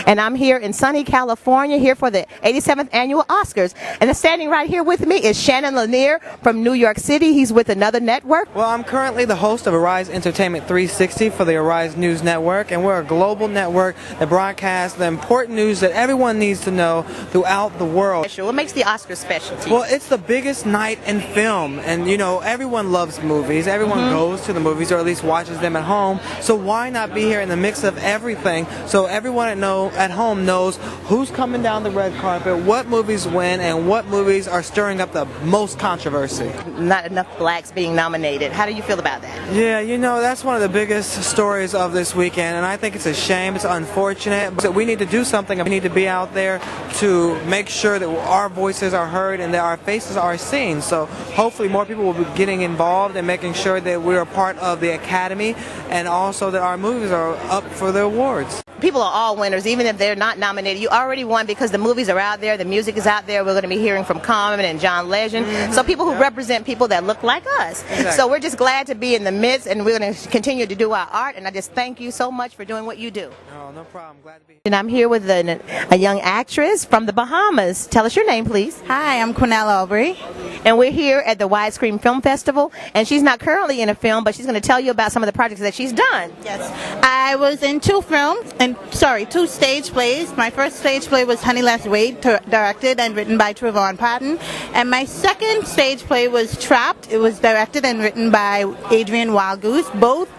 and I'm here in sunny California, here for the 87th Annual Oscars. And standing right here with me is Shannon Lanier from New York City. He's with another network. Well, I'm currently the host of Arise Entertainment 360 for the Arise News Network, and we're a global network that broadcasts the important news that everyone needs to know throughout the world. What makes the Oscars special to you? Well, it's the biggest night in film, and you know, everyone loves movies. Everyone goes to the movies, or at least watches them at home. So why not be here in the mix of everything, so everyone at home knows who's coming down the red carpet, what movies win, and what movies are stirring up the most controversy. Not enough blacks being nominated. How do you feel about that? Yeah, you know, that's one of the biggest stories of this weekend, and I think it's a shame. It's unfortunate. But we need to do something. We need to be out there to make sure that our voices are heard and that our faces are seen. So hopefully more people will be getting involved and making sure that we're a part of the Academy, and also that our movies are up for the awards. People are all winners, even if they're not nominated. You already won because the movies are out there, the music is out there. We're going to be hearing from Common and John Legend. So people who represent people that look like us. Exactly. So we're just glad to be in the midst, and we're going to continue to do our art. And I just thank you so much for doing what you do. Oh, no problem. Glad to be here. And I'm here with a young actress from the Bahamas. Tell us your name, please. Hi, I'm Cornell Aubrey. And we're here at the Widescreen Film Festival. And she's not currently in a film, but she's going to tell you about some of the projects that she's done. Yes, I was in two stage plays. My first stage play was Honey Let's Wait, directed and written by Trevon Patton. And my second stage play was Trapped. It was directed and written by Adrian Wildgoose, both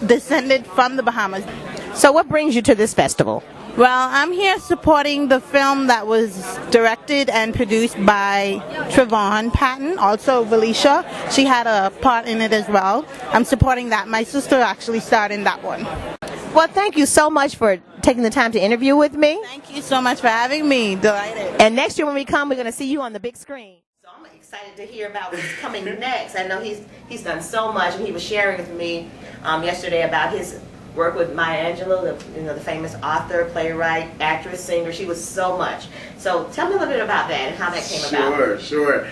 descended from the Bahamas. So what brings you to this festival? Well, I'm here supporting the film that was directed and produced by Trevon Patton, also Valicia. She had a part in it as well. I'm supporting that. My sister actually starred in that one. Well, thank you so much for taking the time to interview with me. Thank you so much for having me. Delighted. And next year when we come, we're going to see you on the big screen. So I'm excited to hear about what's coming next. I know he's done so much, and he was sharing with me yesterday about his work with Maya Angelou, the famous author, playwright, actress, singer. She was so much. So tell me a little bit about that and how that came about. Sure.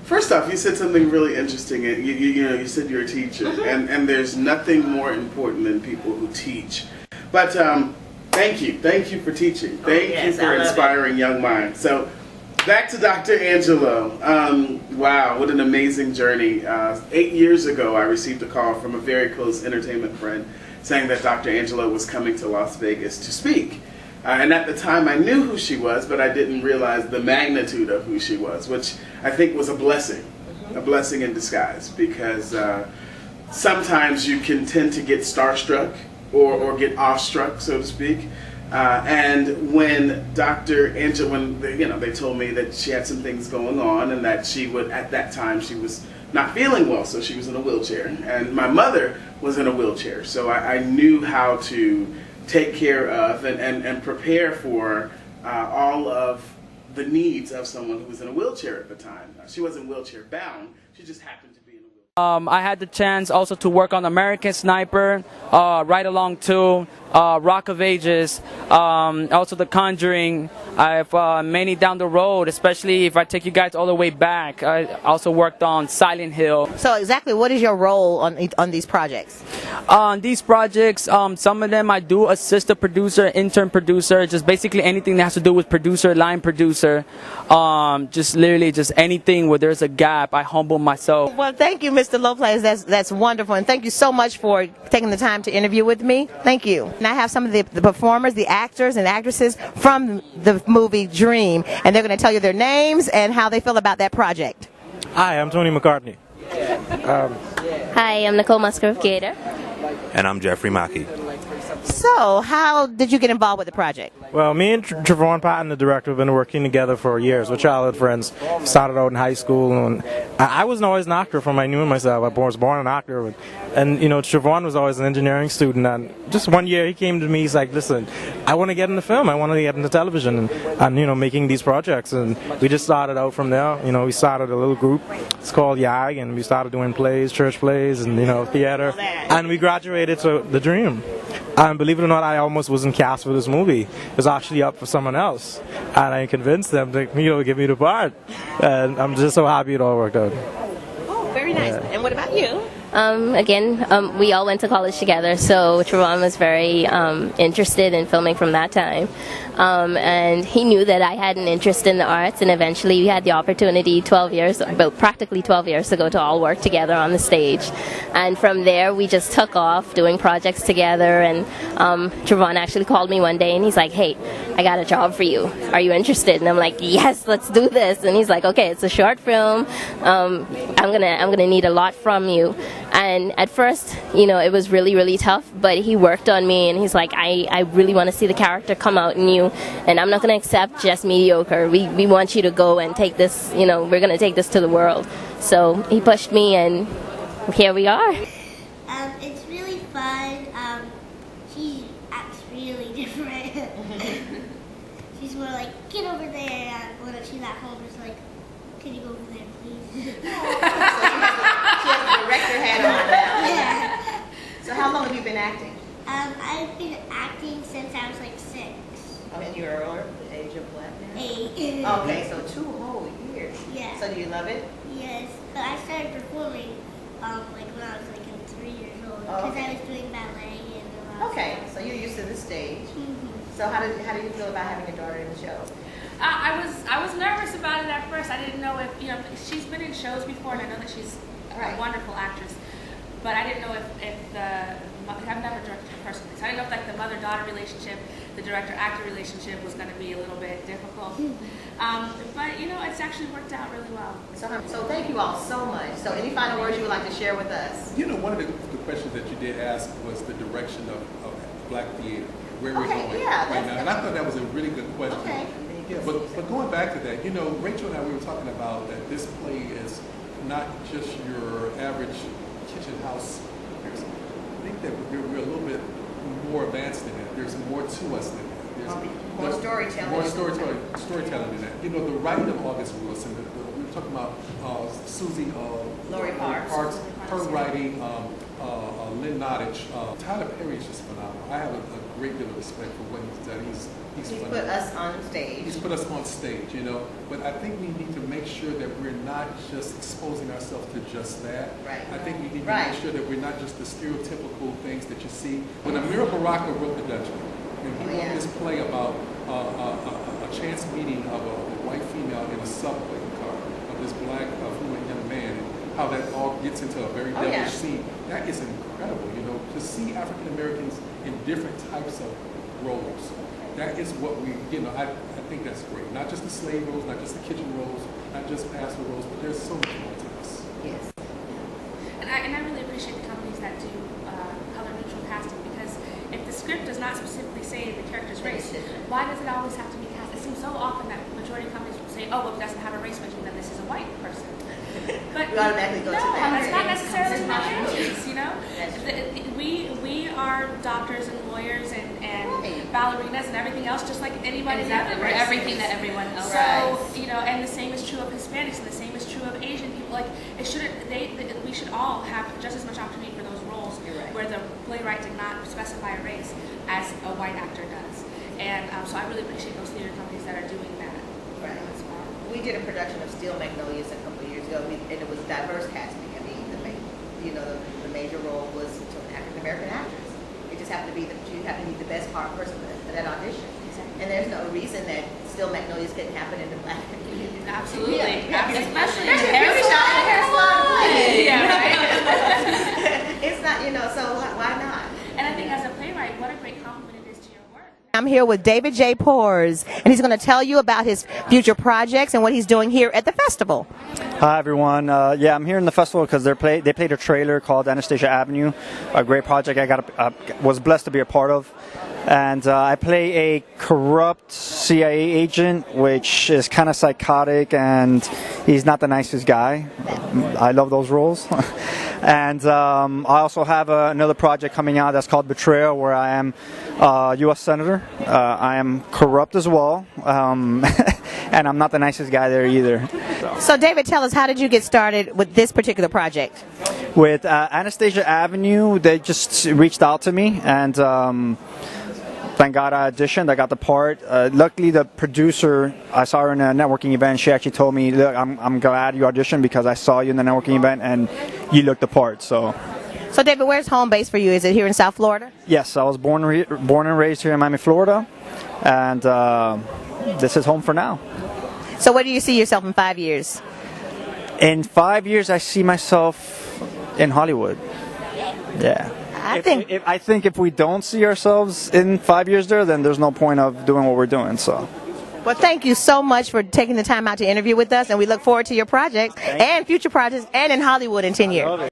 First off, you said something really interesting. You said you're a teacher, and there's nothing more important than people who teach. But thank you for teaching. Thank you for inspiring young minds. So back to Dr. Angelou. Wow, what an amazing journey. 8 years ago, I received a call from a very close entertainment friend saying that Dr. Angelou was coming to Las Vegas to speak. And at the time I knew who she was, but I didn't realize the magnitude of who she was, which I think was a blessing in disguise, because sometimes you can tend to get starstruck or get awestruck, so to speak. And when Dr. Angelou, they told me that she had some things going on, and that she would, at that time, she was not feeling well, so she was in a wheelchair. And my mother was in a wheelchair, so I knew how to take care of and prepare for all of the needs of someone who was in a wheelchair at the time. She wasn't wheelchair bound, she just happened to be in a wheelchair. I had the chance also to work on American Sniper, Ride Along 2, Rock of Ages, also The Conjuring. I've many down the road, especially if I take you guys all the way back. I also worked on Silent Hill. So exactly what is your role on these projects? On these projects, some of them I do assist the producer, intern producer, just basically anything that has to do with producer, line producer, just literally just anything where there's a gap, I humble myself. Well, thank you, Mr. Lopez. That's wonderful, and thank you so much for taking the time to interview with me. Thank you. And I have some of the performers, the actors and actresses from the movie Dream, and they're going to tell you their names and how they feel about that project. Hi, I'm Tony McCartney. Hi, I'm Nicole Musgrove-Gator. And I'm Jeffrey Mackey. So, how did you get involved with the project? Well, me and Trevon Patton, the director, have been working together for years. We're childhood friends. Started out in high school, and I wasn't always an actor from I knew myself. I was born an actor, and Trevon was always an engineering student. And just one year, he came to me. He's like, "Listen, I want to get into film. I want to get into television, and making these projects." And we just started out from there. We started a little group. It's called YAG, and we started doing plays, church plays, and theater. And we graduated to The Dream. And believe it or not, I almost wasn't cast for this movie. It was actually up for someone else. And I convinced them to, give me the part. And I'm just so happy it all worked out. Oh, very nice. Yeah. And what about you? Again, we all went to college together, so Trevon was very interested in filming from that time. And he knew that I had an interest in the arts, and eventually we had the opportunity practically 12 years ago to all work together on the stage. And from there, we just took off doing projects together, and Trevon actually called me one day, and he's like, hey, I got a job for you. Are you interested? And I'm like, yes, let's do this. And he's like, okay, it's a short film. I'm gonna need a lot from you. And at first, it was really, really tough, but he worked on me, and he's like, I really want to see the character come out in you, and I'm not going to accept just mediocre. We want you to go and take this, we're going to take this to the world. So he pushed me, and here we are. It's really fun. She acts really different. She's more like, get over there. When she's at home, it's like, can you go over there, please? She has the director hat on now. Yeah. So how long have you been acting? I've been acting since I was like 6. And you're the age of what now? 8. Okay, so 2 whole years. Yeah. So do you love it? Yes, but I started performing like when I was like 3 years old because I was doing ballet and a lot of Okay, stuff. so you're used to the stage. Mm-hmm. So how do you feel about having a daughter in the show? I was nervous about it at first. I didn't know if she's been in shows before, and I know that she's a wonderful actress. But I didn't know if I've never directed her personally, so I didn't know if the mother-daughter relationship, the director-actor relationship was going to be a little bit difficult. But it's actually worked out really well. So thank you all so much. So any final words you would like to share with us? One of the questions that you did ask was the direction of Black theater, where we're going right now. And I thought that was a really good question. Okay. Yeah, but going back to that, Rachel and I, we were talking about that this play is not just your average kitchen house. I think that we're a little bit more advanced than that. There's more to us than that. More storytelling. More storytelling than that. The writing of August Wilson, we were talking about Susie Laurie Parks. Her writing, Lynn Nottage, Tyler Perry is just phenomenal. I have a great deal of respect for what he's done. He's put us on stage. He's put us on stage, But I think we need to make sure that we're not just exposing ourselves to just that. Right. I think we need to make sure that we're not just the stereotypical things that you see. When Amir Baraka wrote The Dutchman, and he wrote this play about a chance meeting of a white female in a subway car of this black affluent young man, and how that all gets into a very devilish scene. That is incredible, to see African Americans in different types of roles. That is what I think that's great. Not just the slave roles, not just the kitchen roles, not just pastor roles, but there's so much more to us. Yes. And I really appreciate the companies that do color neutral casting, because if the script does not specifically say the character's race, why does it always have to be cast? It seems so often that majority of companies will say, oh, well, it doesn't have a race mention, then this is a white person. But you automatically go to that. That's not necessarily the case, We are doctors and lawyers and ballerinas and everything else, just like anybody else. We're everything that everyone else. So, and the same is true of Hispanics, and the same is true of Asian people. Like, we should all have just as much opportunity for those roles where the playwright did not specify a race as a white actor does. And so I really appreciate those theater companies that are doing that. Right. We did a production of Steel Magnolias a couple of years ago, and it was diverse casting. I mean, the major role was an African American actress. It just happened to be you have to be the best person for that audition. Exactly. And there's no reason that Steel Magnolias couldn't happen in the Black community. Absolutely. Especially in the hair salon. It's not, so why not? And I think as a playwright, what a great compliment it is to your work. I'm here with David J. Pors, and he's going to tell you about his future projects and what he's doing here at the festival. Hi, everyone. I'm here in the festival because they played a trailer called Anastasia Avenue, a great project I was blessed to be a part of. And I play a corrupt CIA agent, which is kind of psychotic, and he's not the nicest guy. I love those roles. And I also have another project coming out that's called Betrayal, where I am a U.S. Senator. I am corrupt as well, and I'm not the nicest guy there either. So David, tell us, how did you get started with this particular project? With Anastasia Avenue, they just reached out to me, and thank God I auditioned. I got the part. Luckily, the producer, I saw her in a networking event. She actually told me, "Look, I'm glad you auditioned because I saw you in the networking event and you looked the part." So David, where's home base for you? Is it here in South Florida? yes, I was born and raised here in Miami, Florida, and this is home for now. So where do you see yourself in 5 years? In 5 years, I see myself in Hollywood. Yeah. I think if we don't see ourselves in 5 years there, then there's no point of doing what we're doing. So. Well, thank you so much for taking the time out to interview with us, and we look forward to your projects and future projects and in Hollywood in 10 years.